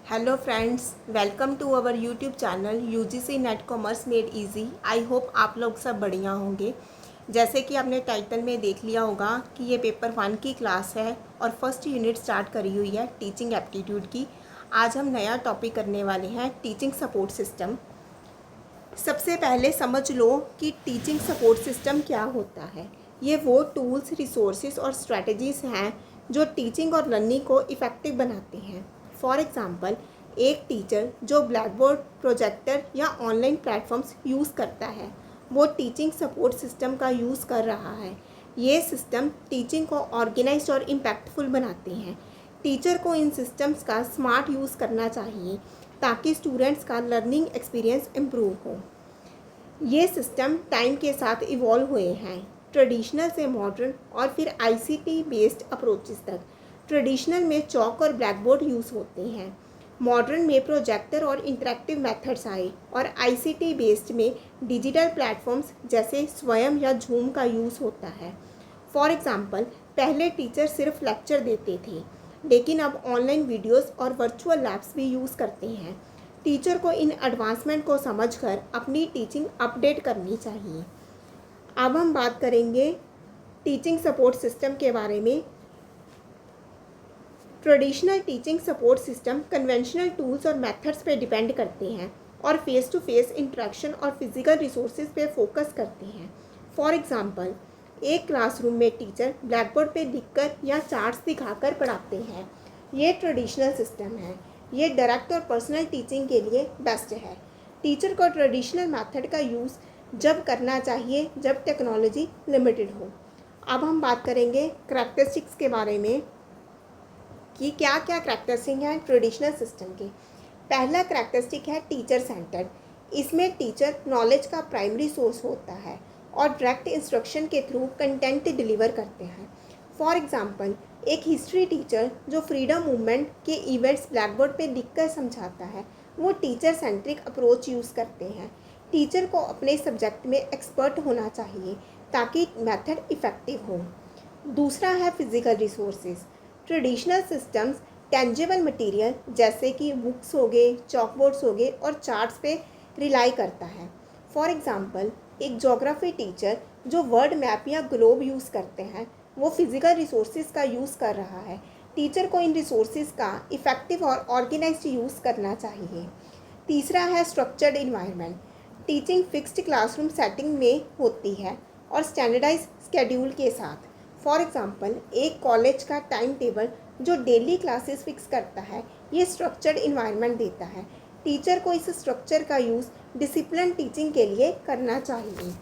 Hello friends, welcome to our YouTube channel UGC NET commerce made easy. I hope आप लोग सब बढ़िया होंगे। जैसे कि आपने टाइटल में देख लिया होगा कि ये पेपर 1 की क्लास है और फर्स्ट यूनिट स्टार्ट करी हुई है टीचिंग एप्टीट्यूड की। आज हम नया टॉपिक करने वाले हैं टीचिंग सपोर्ट सिस्टम। सबसे पहले समझ लो कि टीचिंग सपोर्ट सिस्टम क्या होता है। ये वो टूल्स, रिसोर्सेज और स्ट्रेटजीज हैं जो टीचिंग और लर्निंग को इफ़ेक्टिव बनाते हैं। फॉर एग्ज़ाम्पल, एक टीचर जो ब्लैक बोर्ड, प्रोजेक्टर या ऑनलाइन प्लेटफॉर्म्स यूज़ करता है, वो टीचिंग सपोर्ट सिस्टम का यूज़ कर रहा है। ये सिस्टम टीचिंग को ऑर्गेनाइज्ड और इम्पैक्टफुल बनाते हैं। टीचर को इन सिस्टम्स का स्मार्ट यूज़ करना चाहिए ताकि स्टूडेंट्स का लर्निंग एक्सपीरियंस इम्प्रूव हो। ये सिस्टम टाइम के साथ इवॉल्व हुए हैं, ट्रेडिशनल से मॉडर्न और फिर आईसीटी बेस्ड अप्रोचेस तक। ट्रेडिशनल में चॉक और ब्लैक बोर्ड यूज़ होते हैं, मॉडर्न में प्रोजेक्टर और इंटरेक्टिव मेथड्स आए और आईसीटी बेस्ड में डिजिटल प्लेटफॉर्म्स जैसे स्वयं या झूम का यूज़ होता है। फॉर एग्ज़ाम्पल, पहले टीचर सिर्फ लेक्चर देते थे, लेकिन अब ऑनलाइन वीडियोस और वर्चुअल लैब्स भी यूज़ करते हैं। टीचर को इन एडवांसमेंट को समझकर अपनी टीचिंग अपडेट करनी चाहिए। अब हम बात करेंगे टीचिंग सपोर्ट सिस्टम के बारे में। Traditional teaching support system conventional tools और मेथड्स पे डिपेंड करते हैं और फेस टू फेस इंटरेक्शन और फिजिकल रिसोर्सेज पे फोकस करते हैं। फॉर एग्ज़ाम्पल, एक क्लासरूम में टीचर ब्लैक बोर्ड पे लिखकर या चार्ट्स दिखाकर पढ़ाते हैं। ये ट्रेडिशनल सिस्टम है। ये डायरेक्ट और पर्सनल टीचिंग के लिए बेस्ट है। टीचर को ट्रेडिशनल मेथड का यूज़ जब करना चाहिए जब टेक्नोलॉजी लिमिटेड हो। अब हम बात करेंगे करैक्टरिस्टिक्स के बारे में कि क्या क्या करैक्टरिस्टिक हैं ट्रेडिशनल सिस्टम की। पहला करैक्टरिस्टिक है टीचर सेंटर्ड। इसमें टीचर नॉलेज का प्राइमरी सोर्स होता है और डायरेक्ट इंस्ट्रक्शन के थ्रू कंटेंट डिलीवर करते हैं। फॉर एग्ज़ाम्पल, एक हिस्ट्री टीचर जो फ्रीडम मूवमेंट के इवेंट्स ब्लैक बोर्ड पर लिखकर समझाता है, वो टीचर सेंट्रिक अप्रोच यूज़ करते हैं। टीचर को अपने सब्जेक्ट में एक्सपर्ट होना चाहिए ताकि मेथड इफ़ेक्टिव हो। दूसरा है physical resources. Traditional systems tangible material जैसे कि बुक्स हो गए, चॉकबोर्ड्स हो गए और चार्ट्स पे रिलाई करता है। फॉर एग्ज़ाम्पल, एक ज्योग्राफी टीचर जो वर्ड मैप या ग्लोब यूज़ करते हैं, वो फिज़िकल रिसोर्सेज का यूज़ कर रहा है। टीचर को इन रिसोर्सेज का इफ़ेक्टिव और ऑर्गेनाइज्ड यूज़ करना चाहिए। तीसरा है structured environment. Teaching fixed classroom setting में होती है और स्टैंडर्डाइज स्केड्यूल के साथ। फॉर एग्ज़ाम्पल, एक कॉलेज का टाइम टेबल जो डेली क्लासेस फिक्स करता है, ये स्ट्रक्चर्ड इन्वायरमेंट देता है। टीचर को इस स्ट्रक्चर का यूज़ डिसिप्लिन टीचिंग के लिए करना चाहिए।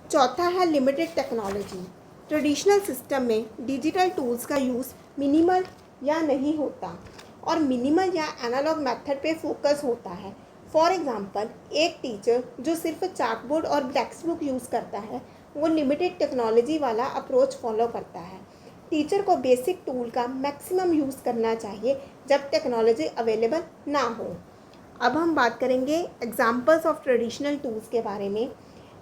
चौथा है लिमिटेड टेक्नोलॉजी। ट्रेडिशनल सिस्टम में डिजिटल टूल्स का यूज़ मिनिमल या नहीं होता और मिनिमल या एनालॉग मेथड पे फोकस होता है। फॉर एग्ज़ाम्पल, एक टीचर जो सिर्फ चाकबोर्ड और टेक्स्ट बुक यूज़ करता है, वो लिमिटेड टेक्नोलॉजी वाला अप्रोच फॉलो करता है। टीचर को बेसिक टूल का मैक्सिमम यूज़ करना चाहिए जब टेक्नोलॉजी अवेलेबल ना हो। अब हम बात करेंगे एग्जाम्पल्स ऑफ ट्रेडिशनल टूल्स के बारे में।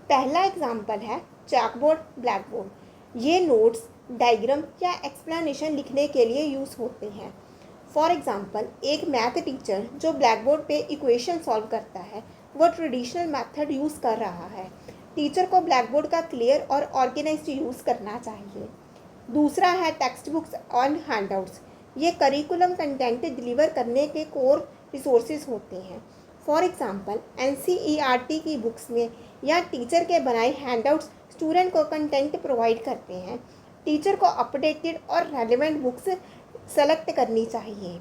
पहला एग्जाम्पल है चाकबोर्ड, ब्लैक बोर्ड। ये नोट्स, डायग्राम या एक्सप्लेनेशन लिखने के लिए यूज़ होते हैं। फॉर एग्ज़ाम्पल, एक मैथ टीचर जो ब्लैक बोर्ड पे इक्वेशन सॉल्व करता है, वो ट्रेडिशनल मेथड यूज़ कर रहा है। टीचर को ब्लैक बोर्ड का क्लियर और ऑर्गेनाइज्ड यूज़ करना चाहिए। दूसरा है टेक्स्ट बुक्स और हैंडआउट्स। ये करिकुलम कंटेंट डिलीवर करने के कोर रिसोर्सेज होते हैं। फॉर एग्ज़ाम्पल, एनसीईआरटी की बुक्स में या टीचर के बनाए हैंडआउट्स स्टूडेंट को कंटेंट प्रोवाइड करते हैं। टीचर को अपडेटेड और रेलेवेंट बुक्स सेलेक्ट करनी चाहिए।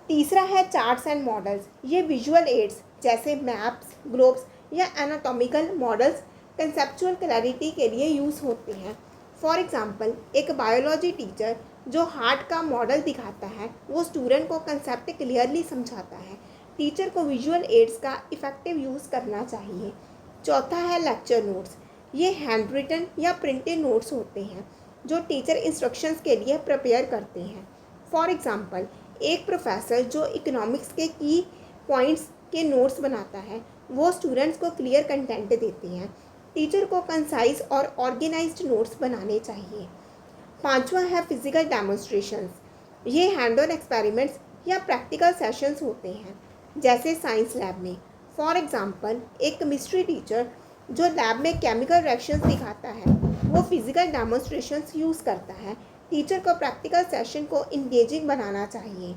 तीसरा है चार्ट्स एंड मॉडल्स। ये विजुअल एड्स जैसे मैप्स, ग्लोब्स या एनाटॉमिकल मॉडल्स कंसेप्चुअल क्लैरिटी के लिए यूज़ होते हैं। फॉर एग्ज़ाम्पल, एक बायोलॉजी टीचर जो हार्ट का मॉडल दिखाता है, वो स्टूडेंट को कंसेप्ट क्लियरली समझाता है। टीचर को विजुअल एड्स का इफ़ेक्टिव यूज़ करना चाहिए। चौथा है लेक्चर नोट्स। ये हैंड रिटन या प्रिंटेड नोट्स होते हैं जो टीचर इंस्ट्रक्शंस के लिए प्रिपेयर करते हैं। फॉर एग्ज़ाम्पल, एक प्रोफेसर जो इकोनॉमिक्स के की पॉइंट्स के नोट्स बनाता है, वो स्टूडेंट्स को क्लियर कंटेंट देते हैं। टीचर को कंसाइज और ऑर्गेनाइज्ड नोट्स बनाने चाहिए। पांचवा है फिजिकल डेमोन्स्ट्रेशंस। ये हैंड ऑन एक्सपेरिमेंट्स या प्रैक्टिकल सेशंस होते हैं, जैसे साइंस लैब में। फॉर एग्जांपल, एक केमिस्ट्री टीचर जो लैब में केमिकल रिएक्शंस दिखाता है, वो फिजिकल डेमोन्स्ट्रेशंस यूज़ करता है। टीचर को प्रैक्टिकल सेशन को इंगेजिंग बनाना चाहिए।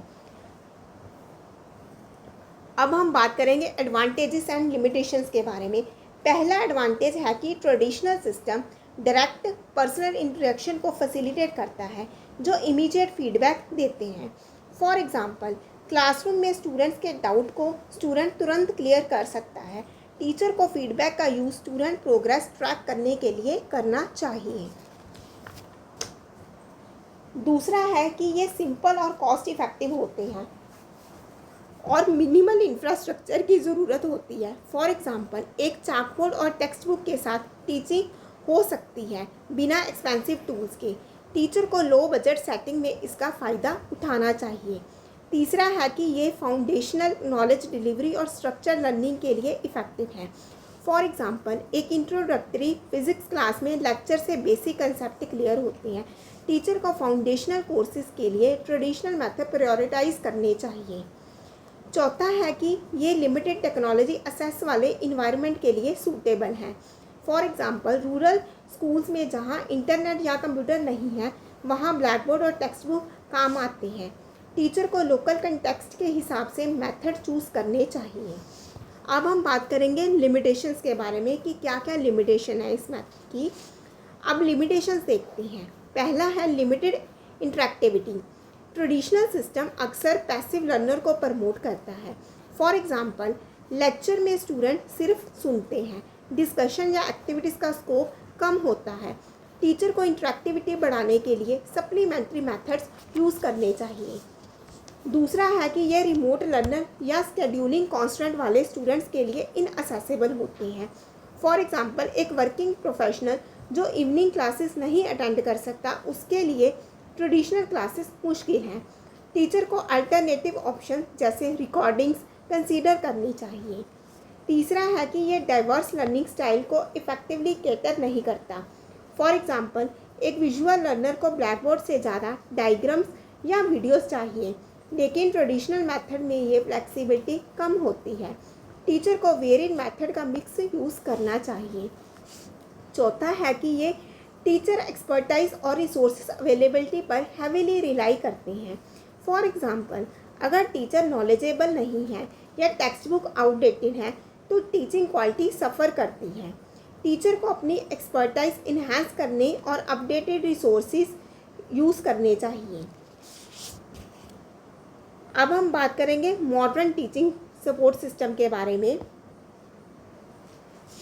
अब हम बात करेंगे एडवांटेजेस एंड लिमिटेशंस के बारे में। पहला एडवांटेज है कि traditional system direct personal interaction को फैसिलिटेट करता है, जो इमीडिएट फीडबैक देते हैं। फॉर एग्जांपल, क्लासरूम में स्टूडेंट्स के डाउट को स्टूडेंट तुरंत क्लियर कर सकता है। टीचर को फीडबैक का यूज़ स्टूडेंट प्रोग्रेस ट्रैक करने के लिए करना चाहिए। दूसरा है कि ये सिंपल और कॉस्ट इफ़ेक्टिव होते हैं और मिनिमल इंफ्रास्ट्रक्चर की ज़रूरत होती है। फॉर एग्जांपल, एक चाकबोर्ड और टेक्स्ट बुक के साथ टीचिंग हो सकती है बिना एक्सपेंसिव टूल्स के। टीचर को लो बजट सेटिंग में इसका फ़ायदा उठाना चाहिए। तीसरा है कि ये फाउंडेशनल नॉलेज डिलीवरी और स्ट्रक्चर लर्निंग के लिए इफ़ेक्टिव है। फॉर एग्जांपल, एक इंट्रोडक्टरी फिज़िक्स क्लास में लेक्चर से बेसिक कंसेप्ट क्लियर होते हैं। टीचर को फाउंडेशनल कोर्सेज के लिए ट्रेडिशनल मेथड प्रायोरिटाइज करने चाहिए। चौथा है कि ये लिमिटेड टेक्नोलॉजी एक्सेस वाले इन्वायरमेंट के लिए सूटेबल हैं। फॉर एग्जांपल, रूरल स्कूल्स में जहाँ इंटरनेट या कंप्यूटर नहीं है, वहाँ ब्लैक बोर्ड और टेक्स्ट बुक काम आते हैं। टीचर को लोकल कंटेक्स्ट के हिसाब से मेथड चूज़ करने चाहिए। अब हम बात करेंगे लिमिटेशंस के बारे में कि क्या क्या लिमिटेशन है इस मेथड की। अब लिमिटेशंस देखते हैं। पहला है लिमिटेड इंटरेक्टिविटी। ट्रेडिशनल सिस्टम अक्सर पैसिव लर्नर को प्रमोट करता है। फॉर एग्जांपल, लेक्चर में स्टूडेंट सिर्फ सुनते हैं, डिस्कशन या एक्टिविटीज़ का स्कोप कम होता है। टीचर को इंटरेक्टिविटी बढ़ाने के लिए सप्लीमेंट्री मेथड्स यूज़ करने चाहिए। दूसरा है कि ये रिमोट लर्नर या स्केड्यूलिंग कॉन्स्टेंट वाले स्टूडेंट्स के लिए इनअसेसिबल होते हैं। फॉर एग्जांपल, एक वर्किंग प्रोफेशनल जो इवनिंग क्लासेस नहीं अटेंड कर सकता, उसके लिए ट्रेडिशनल क्लासेस मुश्किल हैं। टीचर को अल्टरनेटिव ऑप्शन जैसे रिकॉर्डिंग्स कंसीडर करनी चाहिए। तीसरा है कि ये डाइवर्स लर्निंग स्टाइल को इफ़ेक्टिवली कैटर नहीं करता। फॉर एग्जांपल, एक विजुअल लर्नर को ब्लैक बोर्ड से ज़्यादा डायग्राम्स या वीडियोस चाहिए, लेकिन ट्रेडिशनल मेथड में ये फ्लेक्सिबिलिटी कम होती है। टीचर को वेरिड मेथड का मिक्स यूज़ करना चाहिए। चौथा है कि ये टीचर एक्सपर्टाइज और रिसोर्सेज अवेलेबिलिटी पर हैवीली रिलाई करते हैं। फॉर एग्जांपल, अगर टीचर नॉलेजेबल नहीं है या टेक्स्ट बुक आउटडेटेड है, तो टीचिंग क्वालिटी सफ़र करती है। टीचर को अपनी एक्सपर्टाइज इन्हांस करने और अपडेटेड रिसोर्सेज यूज़ करने चाहिए। अब हम बात करेंगे मॉडर्न टीचिंग सपोर्ट सिस्टम के बारे में।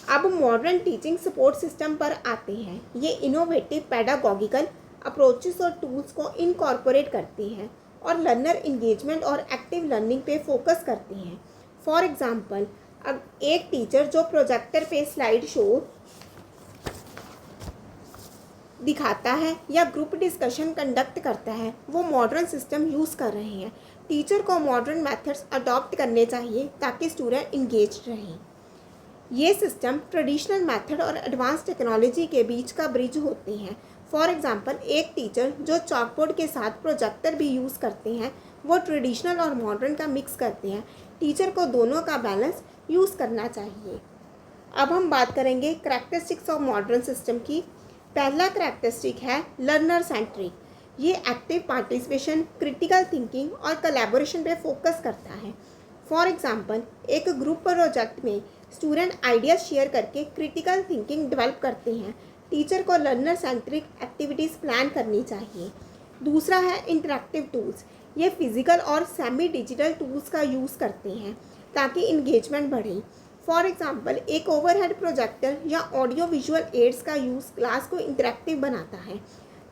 अब मॉडर्न टीचिंग सपोर्ट सिस्टम पर आते हैं। ये इनोवेटिव पेडागॉगिकल अप्रोचेस और टूल्स को इनकॉर्पोरेट करती हैं और लर्नर इंगेजमेंट और एक्टिव लर्निंग पे फोकस करती हैं। फॉर एग्जांपल, अब एक टीचर जो प्रोजेक्टर पे स्लाइड शो दिखाता है या ग्रुप डिस्कशन कंडक्ट करता है, वो मॉडर्न सिस्टम यूज़ कर रहे हैं। टीचर को मॉडर्न मेथड्स अडॉप्ट करने चाहिए ताकि स्टूडेंट इंगेज रहें। ये सिस्टम ट्रेडिशनल मेथड और एडवांस टेक्नोलॉजी के बीच का ब्रिज होते हैं। फॉर एग्जांपल, एक टीचर जो चॉकबोर्ड के साथ प्रोजेक्टर भी यूज़ करते हैं, वो ट्रेडिशनल और मॉडर्न का मिक्स करते हैं। टीचर को दोनों का बैलेंस यूज़ करना चाहिए। अब हम बात करेंगे करैक्टरिस्टिक्स ऑफ मॉडर्न सिस्टम की। पहला करैक्टरिस्टिक है लर्नर सेंट्रिक। ये एक्टिव पार्टिसिपेशन, क्रिटिकल थिंकिंग और कोलैबोरेशन पे फोकस करता है। फॉर एग्जांपल, एक ग्रुप प्रोजेक्ट में स्टूडेंट आइडियाज़ शेयर करके क्रिटिकल थिंकिंग डेवलप करते हैं। टीचर को लर्नर सेंट्रिक एक्टिविटीज़ प्लान करनी चाहिए। दूसरा है इंटरेक्टिव टूल्स। ये फिजिकल और सेमी डिजिटल टूल्स का यूज़ करते हैं ताकि इंगेजमेंट बढ़े। फॉर एग्जांपल, एक ओवरहेड प्रोजेक्टर या ऑडियो विजुअल एड्स का यूज़ क्लास को इंटरेक्टिव बनाता है।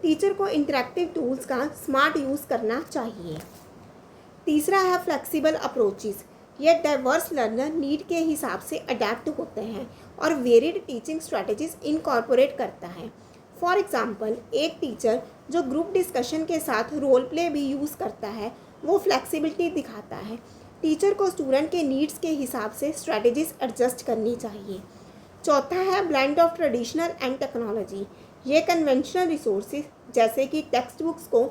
टीचर को इंटरेक्टिव टूल्स का स्मार्ट यूज़ करना चाहिए। तीसरा है फ्लेक्सिबल अप्रोचेस। ये डाइवर्स लर्नर नीड के हिसाब से अडेप्ट होते हैं और वेरिड टीचिंग स्ट्रैटेजीज इनकॉर्पोरेट करता है। फॉर एग्जांपल, एक टीचर जो ग्रुप डिस्कशन के साथ रोल प्ले भी यूज़ करता है, वो फ्लेक्सिबिलिटी दिखाता है। टीचर को स्टूडेंट के नीड्स के हिसाब से स्ट्रैटेजीज एडजस्ट करनी चाहिए। चौथा है blend of traditional and technology. ये कन्वेंशनल रिसोर्सेज जैसे कि टेक्स्ट बुक्स को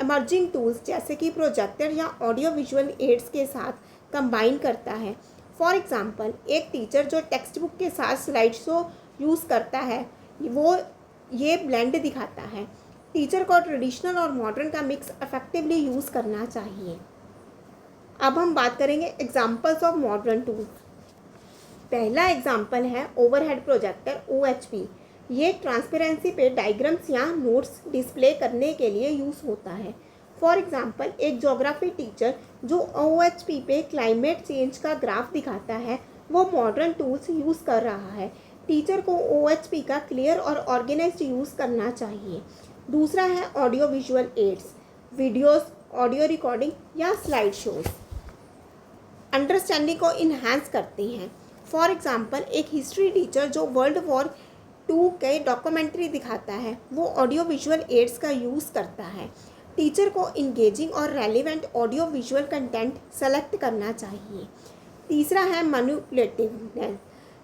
इमर्जिंग टूल्स जैसे कि प्रोजेक्टर या ऑडियो विजुअल एड्स के साथ कंबाइन करता है। फॉर एग्ज़ाम्पल, एक टीचर जो टेक्स्ट बुक के साथ स्लाइड शो यूज़ करता है, वो ये ब्लेंड दिखाता है। टीचर को ट्रेडिशनल और मॉडर्न का मिक्स इफेक्टिवली यूज़ करना चाहिए। अब हम बात करेंगे एग्जाम्पल्स ऑफ मॉडर्न टूल्स। पहला एग्जाम्पल है ओवरहेड प्रोजेक्टर OHP। ये ट्रांसपेरेंसी पे डायग्राम्स या नोट्स डिस्प्ले करने के लिए यूज़ होता है। फॉर एग्जाम्पल, एक ज्योग्राफी टीचर जो OHP पे क्लाइमेट चेंज का ग्राफ दिखाता है, वो मॉडर्न टूल्स यूज़ कर रहा है। टीचर को OHP का क्लियर और ऑर्गेनाइज्ड यूज़ करना चाहिए। दूसरा है audio visual aids, videos, audio recording या स्लाइड शोज अंडरस्टैंडिंग को इन्हांस करते हैं। फॉर एग्जाम्पल, एक हिस्ट्री टीचर जो वर्ल्ड वॉर 2 के डॉक्यूमेंट्री दिखाता है, वो ऑडियो विजुअल एड्स का यूज़ करता है। टीचर को इंगेजिंग और relevant audio visual content select करना चाहिए। तीसरा है मैनिपुलेटिवनेस।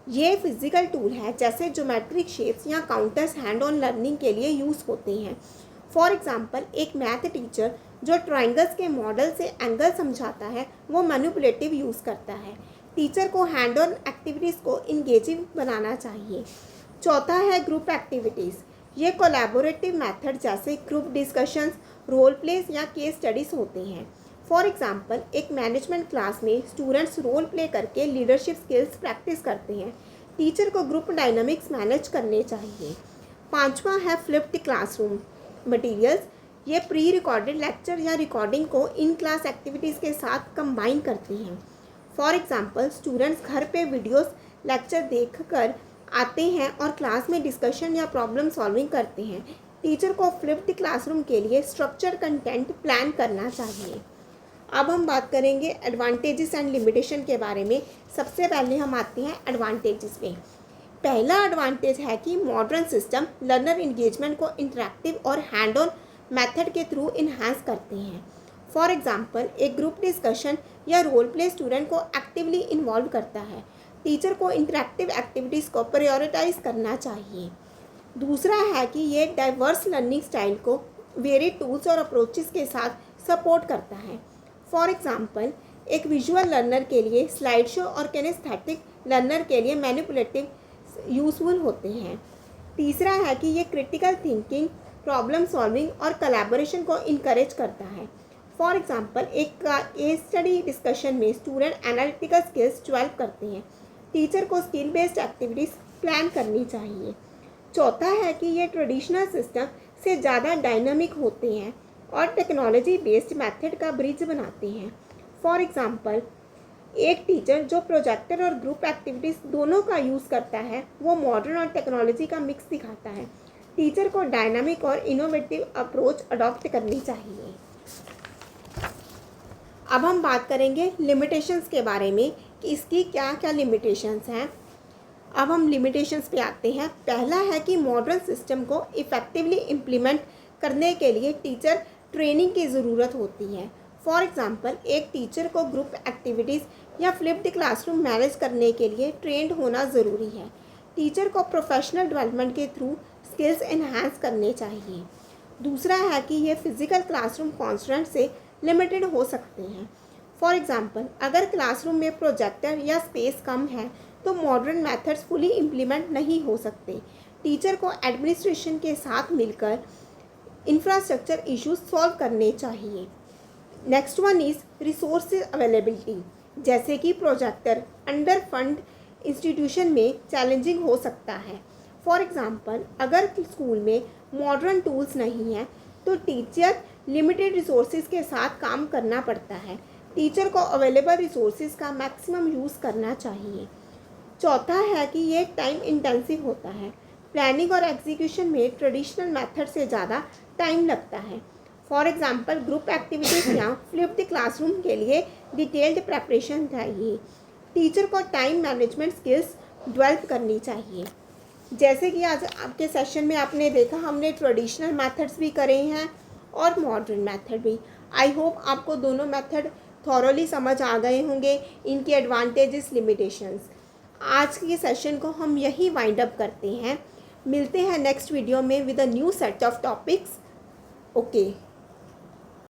ये फिजिकल टूल है, जैसे ज्योमेट्रिक शेप्स या काउंटर्स हैंड ऑन लर्निंग के लिए यूज़ होते हैं। फॉर एग्जाम्पल, एक मैथ टीचर जो ट्राइंगल्स के मॉडल से एंगल समझाता है, वो मैनिपुलेटिव यूज़ करता है। टीचर को हैंड ऑन एक्टिविटीज़ को इंगेजिंग बनाना चाहिए। चौथा है ग्रुप एक्टिविटीज़। ये कोलैबोरेटिव मेथड जैसे ग्रुप डिस्कशंस, रोल प्लेस या केस स्टडीज़ होते हैं। फॉर एग्जाम्पल, एक मैनेजमेंट क्लास में स्टूडेंट्स रोल प्ले करके लीडरशिप स्किल्स प्रैक्टिस करते हैं। टीचर को ग्रुप डायनामिक्स मैनेज करने चाहिए। पांचवा है फ्लिप्ड क्लासरूम मटेरियल्स। ये प्री रिकॉर्डेड लेक्चर या रिकॉर्डिंग को इन क्लास एक्टिविटीज़ के साथ कंबाइन करते हैं। फॉर एग्जाम्पल, स्टूडेंट्स घर पे वीडियोस लेक्चर देखकर आते हैं और क्लास में डिस्कशन या प्रॉब्लम सॉल्विंग करते हैं। टीचर को फ्लिप्ड क्लासरूम के लिए स्ट्रक्चर कंटेंट प्लान करना चाहिए। अब हम बात करेंगे एडवांटेजेस एंड लिमिटेशन के बारे में। सबसे पहले हम आते हैं एडवांटेजेस पे। पहला एडवांटेज है कि मॉडर्न सिस्टम लर्नर इंगेजमेंट को इंटरेक्टिव और हैंड ऑन मेथड के थ्रू इन्हांस करते हैं। फॉर एग्जाम्पल, एक ग्रुप डिस्कशन या रोल प्ले स्टूडेंट को एक्टिवली इन्वॉल्व करता है। टीचर को इंटरेक्टिव एक्टिविटीज़ को प्रायोरिटाइज करना चाहिए। दूसरा है कि ये डाइवर्स लर्निंग स्टाइल को वेरिड टूल्स और अप्रोचेस के साथ सपोर्ट करता है। फॉर एग्जाम्पल, एक विजुअल लर्नर के लिए स्लाइड शो और किनेस्थेटिक लर्नर के लिए मैनिपुलेटिव यूजफुल होते हैं। तीसरा है कि ये क्रिटिकल थिंकिंग, प्रॉब्लम सॉल्विंग और कोलैबोरेशन को इनकरेज करता है। फॉर एग्जाम्पल, एक केस स्टडी डिस्कशन में स्टूडेंट एनालिटिकल स्किल्स डेवलप करते हैं। टीचर को स्किल बेस्ड एक्टिविटीज़ प्लान करनी चाहिए। चौथा है कि ये ट्रेडिशनल सिस्टम से ज़्यादा डायनामिक होते हैं और टेक्नोलॉजी बेस्ड मेथड का ब्रिज बनाते हैं। फॉर एग्जाम्पल, एक टीचर जो प्रोजेक्टर और ग्रुप एक्टिविटीज़ दोनों का यूज़ करता है, वो मॉडर्न और टेक्नोलॉजी का मिक्स दिखाता है। टीचर को डायनामिक और इनोवेटिव अप्रोच अडॉप्ट करनी चाहिए। अब हम बात करेंगे लिमिटेशंस के बारे में कि इसकी क्या क्या लिमिटेशंस हैं। अब हम लिमिटेशंस पे आते हैं। पहला है कि मॉडर्न सिस्टम को इफ़ेक्टिवली इम्प्लीमेंट करने के लिए टीचर ट्रेनिंग की ज़रूरत होती है। फॉर एग्जांपल, एक टीचर को ग्रुप एक्टिविटीज़ या फ्लिप्ड क्लासरूम मैनेज करने के लिए ट्रेंड होना ज़रूरी है। टीचर को प्रोफेशनल डेवलपमेंट के थ्रू स्किल्स एनहांस करने चाहिए। दूसरा है कि ये फिज़िकल क्लासरूम कॉन्स्टेंट से लिमिटेड हो सकते हैं। फॉर एग्जांपल, अगर क्लासरूम में प्रोजेक्टर या स्पेस कम है तो मॉडर्न मेथड्स फुली इम्प्लीमेंट नहीं हो सकते। टीचर को एडमिनिस्ट्रेशन के साथ मिलकर इंफ्रास्ट्रक्चर इश्यूज सॉल्व करने चाहिए। Next one is resources availability, जैसे कि प्रोजेक्टर अंडर फंड इंस्टीट्यूशन में चैलेंजिंग हो सकता है। फॉर एग्जांपल, अगर स्कूल में मॉडर्न टूल्स नहीं हैं तो टीचर लिमिटेड रिसोर्सेज के साथ काम करना पड़ता है। टीचर को अवेलेबल रिसोर्सेज का मैक्सिमम यूज़ करना चाहिए। चौथा है कि ये टाइम इंटेंसिव होता है। प्लानिंग और एग्जीक्यूशन में ट्रेडिशनल मेथड से ज़्यादा टाइम लगता है। फॉर एग्जांपल, ग्रुप एक्टिविटीज़ या फ्लिप्ड क्लासरूम के लिए डिटेल्ड प्रेपरेशन चाहिए। टीचर को टाइम मैनेजमेंट स्किल्स डेवलप करनी चाहिए। जैसे कि आज आपके सेशन में आपने देखा, हमने ट्रेडिशनल मेथड्स भी करे हैं और मॉडर्न मेथड भी। आई होप आपको दोनों मेथड थॉरोली समझ आ गए होंगे, इनके एडवांटेजेस, लिमिटेशंस। आज के सेशन को हम यही वाइंड अप करते हैं। मिलते हैं नेक्स्ट वीडियो में with a new set of topics. Okay.